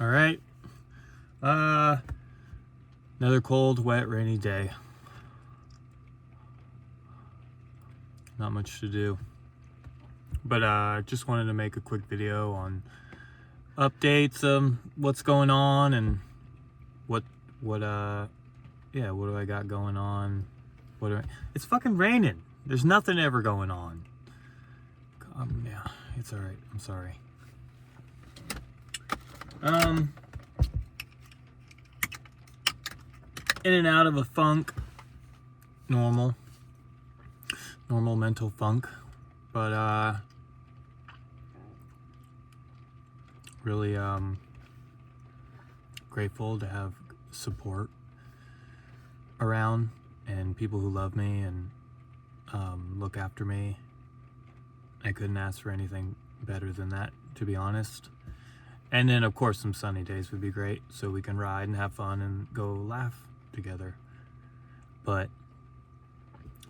All right. Another cold, wet, rainy day. Not much to do. But just wanted to make a quick video on updates, what's going on and what do I got going on? It's fucking raining. There's nothing ever going on. Yeah, it's all right. I'm sorry. In and out of a funk. Normal mental funk. But really grateful to have support around and people who love me and look after me. I couldn't ask for anything better than that, to be honest. And then of course some sunny days would be great, so we can ride and have fun and go laugh together. But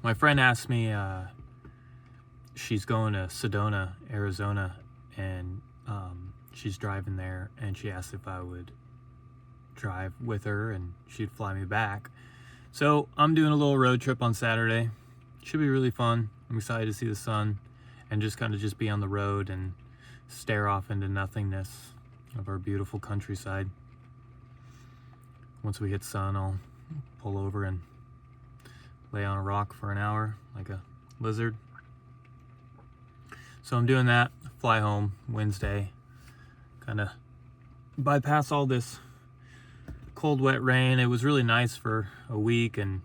my friend asked me, she's going to Sedona, Arizona, and she's driving there, and she asked if I would drive with her and she'd fly me back. So I'm doing a little road trip on Saturday. Should be really fun. I'm excited to see the sun and just kind of be on the road and stare off into nothingness of our beautiful countryside. Once we hit sun, I'll pull over and lay on a rock for an hour like a lizard. So I'm doing that, fly home Wednesday, kind of bypass all this cold, wet rain. It was really nice for a week and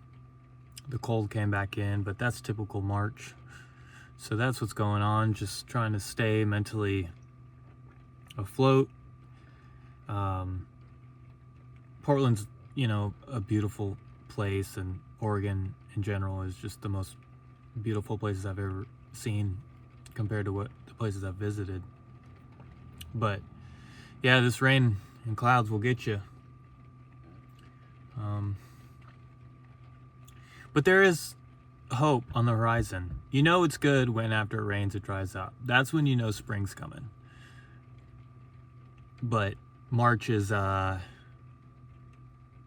the cold came back in, but that's typical March. So that's what's going on, just trying to stay mentally afloat. Portland's, a beautiful place, and Oregon in general is just the most beautiful places I've ever seen compared to what the places I've visited. But yeah, this rain and clouds will get you. But there is hope on the horizon. You know it's good when after it rains it dries up. That's when you know spring's coming. But March is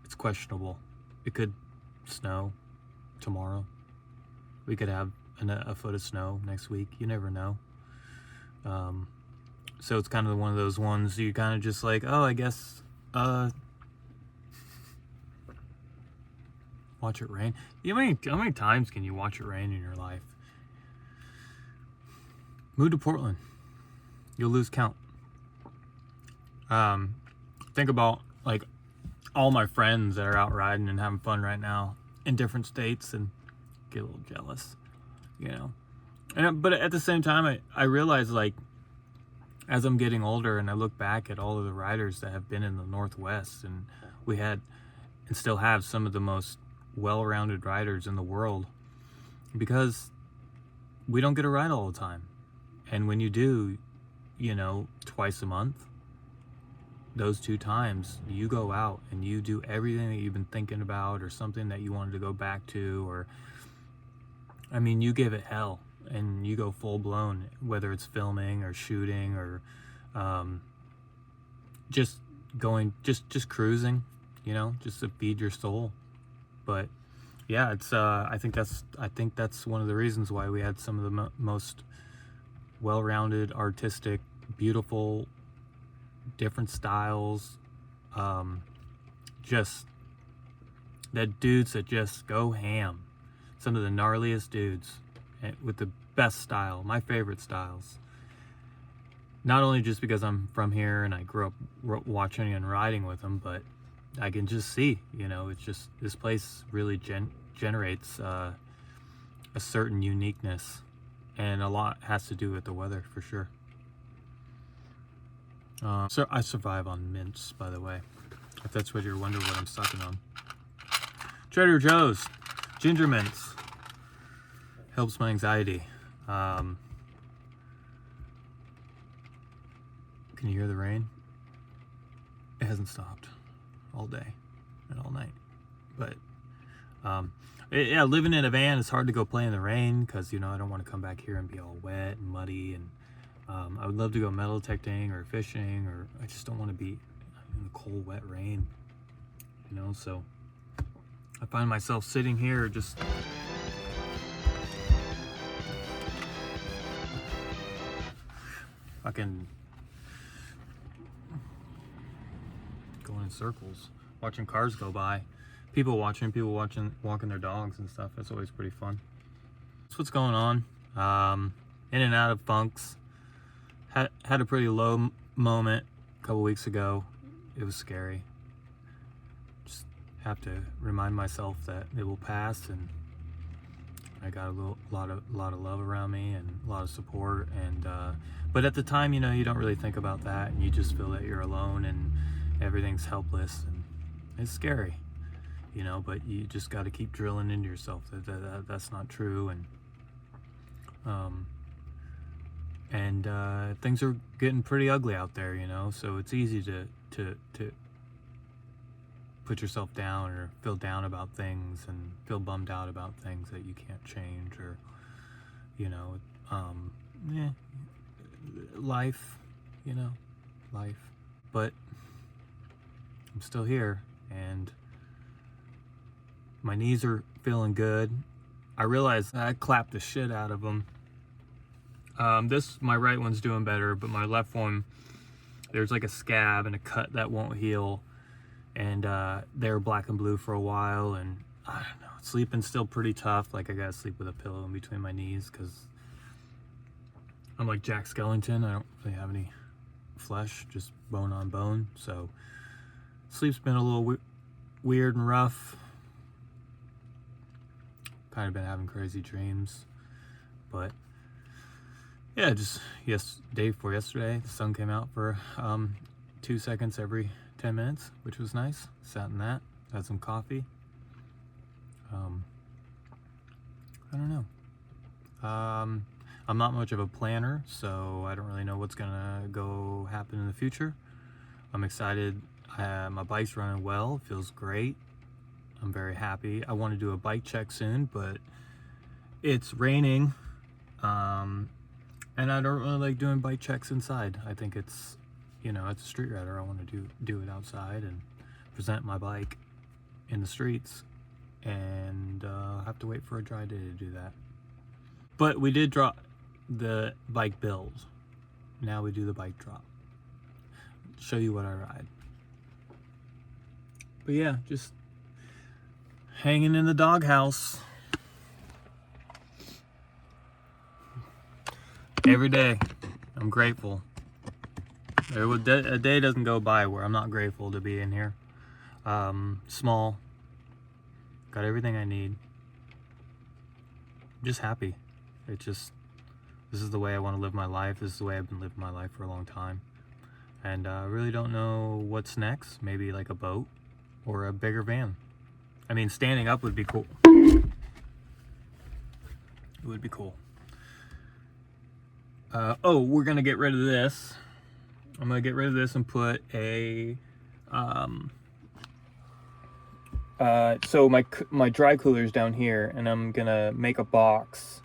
it's questionable. It could snow tomorrow. We could have a foot of snow next week. You never know. So it's kind of one of those ones you kind of just like, oh, I guess watch it rain. How many times can you watch it rain in your life? Move to Portland. You'll lose count. Think about like all my friends that are out riding and having fun right now in different states and get a little jealous, but at the same time I realize, like, as I'm getting older and I look back at all of the riders that have been in the Northwest, and we had and still have some of the most well-rounded riders in the world, because we don't get a ride all the time. And when you do, twice a month, those 2 times you go out and you do everything that you've been thinking about, or something that you wanted to go back to, or you give it hell and you go full blown, whether it's filming or shooting or just cruising, just to feed your soul. But yeah, it's I think that's one of the reasons why we had some of the most well-rounded, artistic, beautiful, different styles, just that dudes that just go ham. Some of the gnarliest dudes with the best style, my favorite styles. Not only just because I'm from here and I grew up watching and riding with them, but I can just see, it's just, this place really generates a certain uniqueness, and a lot has to do with the weather for sure. So I survive on mints, by the way, if that's what you're wondering what I'm sucking on. Trader Joe's ginger mints helps my anxiety. Can you hear the rain? It hasn't stopped all day and all night. But yeah, living in a van, it's hard to go play in the rain because I don't want to come back here and be all wet and muddy, and I would love to go metal detecting or fishing, or I just don't want to be the cold, wet rain, so I find myself sitting here just fucking going in circles, watching cars go by, people walking their dogs and stuff. That's always pretty fun. That's what's going on. In and out of funks. Had a pretty low moment a couple weeks ago. It was scary. Just have to remind myself that it will pass, and I got a lot of love around me and a lot of support. And but at the time, you don't really think about that, and you just feel that you're alone and everything's helpless, and it's scary, But you just got to keep drilling into yourself that that's not true, and things are getting pretty ugly out there, So it's easy to put yourself down or feel down about things and feel bummed out about things that you can't change, or life, life. But I'm still here, and my knees are feeling good. I realized I clapped the shit out of them. My right one's doing better, but my left one, there's like a scab and a cut that won't heal, and they were black and blue for a while, and I don't know, sleeping's still pretty tough. Like, I gotta sleep with a pillow in between my knees because I'm like Jack Skellington. I don't really have any flesh, just bone on bone. So sleep's been a little weird and rough. Kind of been having crazy dreams, but yeah, just day before yesterday, the sun came out for 2 seconds every 10 minutes, which was nice. Sat in that, had some coffee. I don't know. I'm not much of a planner, so I don't really know what's gonna go happen in the future. I'm excited. My bike's running well, feels great. I'm very happy. I want to do a bike check soon, but it's raining. And I don't really like doing bike checks inside. I think it's, it's a street rider. I want to do it outside and present my bike in the streets, and have to wait for a dry day to do that. But we did drop the bike build. Now we do the bike drop. Show you what I ride. But yeah, just hanging in the doghouse. Every day, I'm grateful. A day doesn't go by where I'm not grateful to be in here. Small. Got everything I need. I'm just happy. This is the way I want to live my life. This is the way I've been living my life for a long time. And I really don't know what's next. Maybe like a boat or a bigger van. I mean, standing up would be cool. It would be cool. We're gonna get rid of this. I'm gonna get rid of this and put a so my dry cooler's down here, and I'm gonna make a box.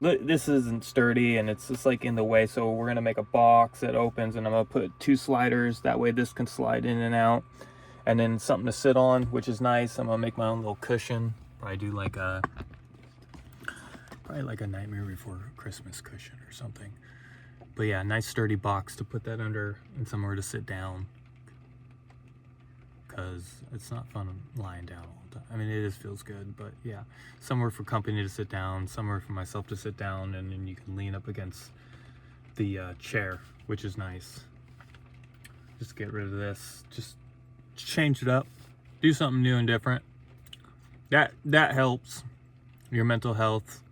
This isn't sturdy, and it's just like in the way, so we're gonna make a box that opens, and I'm gonna put 2 sliders. That way this can slide in and out, and then something to sit on, which is nice. I'm gonna make my own little cushion. Probably do like a Nightmare Before Christmas cushion or something. But yeah, nice sturdy box to put that under and somewhere to sit down, because it's not fun lying down all the time. I mean, it feels good, but yeah, somewhere for company to sit down, somewhere for myself to sit down, and then you can lean up against the chair, which is nice. Just get rid of this, just change it up, do something new and different. That helps your mental health,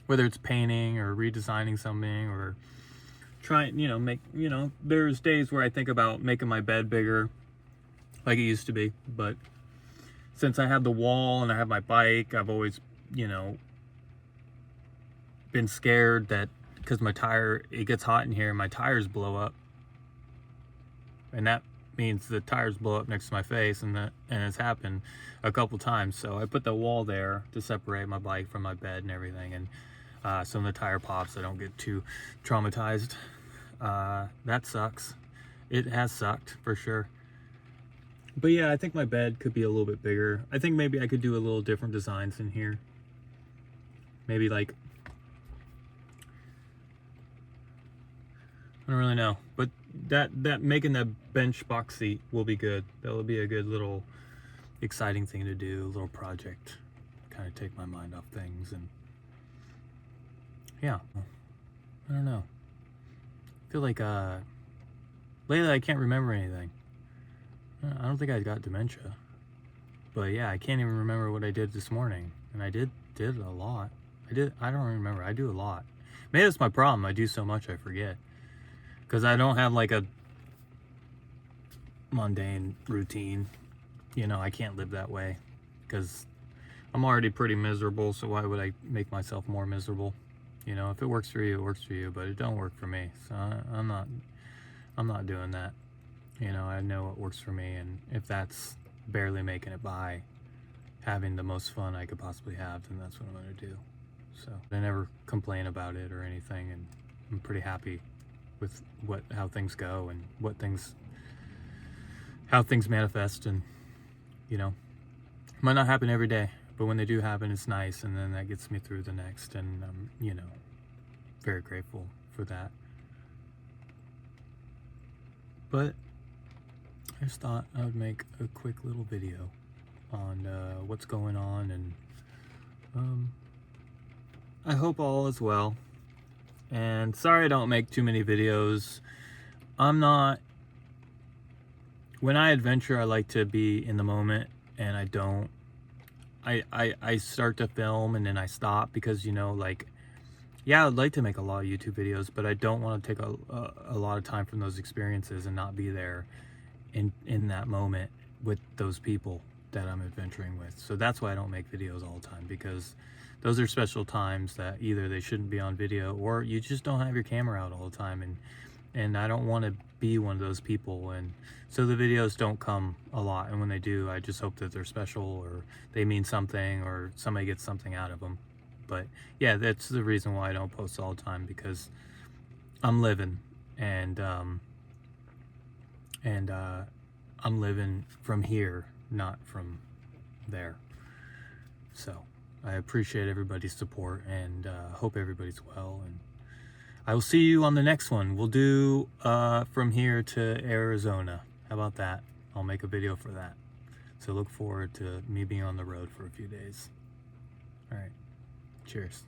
whether it's painting or redesigning something or trying, there's days where I think about making my bed bigger like it used to be, but since I have the wall and I have my bike, I've always, been scared that because it gets hot in here, my tires blow up, and that means the tires blow up next to my face, and it's happened a couple times. So I put the wall there to separate my bike from my bed and everything, and so when the tire pops, I don't get too traumatized. That sucks. it has sucked for sure. But yeah, I think my bed could be a little bit bigger. I think maybe I could do a little different designs in here. Maybe like, I don't really know, but that making that bench box seat will be good. That will be a good little exciting thing to do, a little project, kind of take my mind off things. And yeah, I don't know. I feel like lately I can't remember anything. I don't think I got dementia, but yeah, I can't even remember what I did this morning, and I did a lot. I don't remember. I do a lot. Maybe that's my problem. I do so much I forget, because I don't have like a mundane routine. You know, I can't live that way because I'm already pretty miserable, so why would I make myself more miserable? You know, if it works for you, it works for you, but it don't work for me. So I'm not doing that. You know, I know what works for me, and if that's barely making it by, having the most fun I could possibly have, then that's what I'm going to do. So I never complain about it or anything, and I'm pretty happy with how things go and how things manifest. And you know, it might not happen every day, but when they do happen, it's nice, and then that gets me through the next, and I'm, you know, very grateful for that. But I just thought I would make a quick little video on what's going on, and I hope all is well. And sorry I don't make too many videos. When I adventure, I like to be in the moment, and I don't. I start to film and then I stop because, you know, like, yeah, I'd like to make a lot of YouTube videos, but I don't want to take a lot of time from those experiences and not be there in that moment with those people that I'm adventuring with. So that's why I don't make videos all the time, because those are special times that either they shouldn't be on video, or you just don't have your camera out all the time, and I don't want to be one of those people. And so the videos don't come a lot, and when they do, I just hope that they're special, or they mean something, or somebody gets something out of them. But yeah, that's the reason why I don't post all the time, because I'm living, and I'm living from here, not from there. So I appreciate everybody's support, and hope everybody's well, and I will see you on the next one. We'll do from here to Arizona. How about that? I'll make a video for that. So look forward to me being on the road for a few days. All right. Cheers.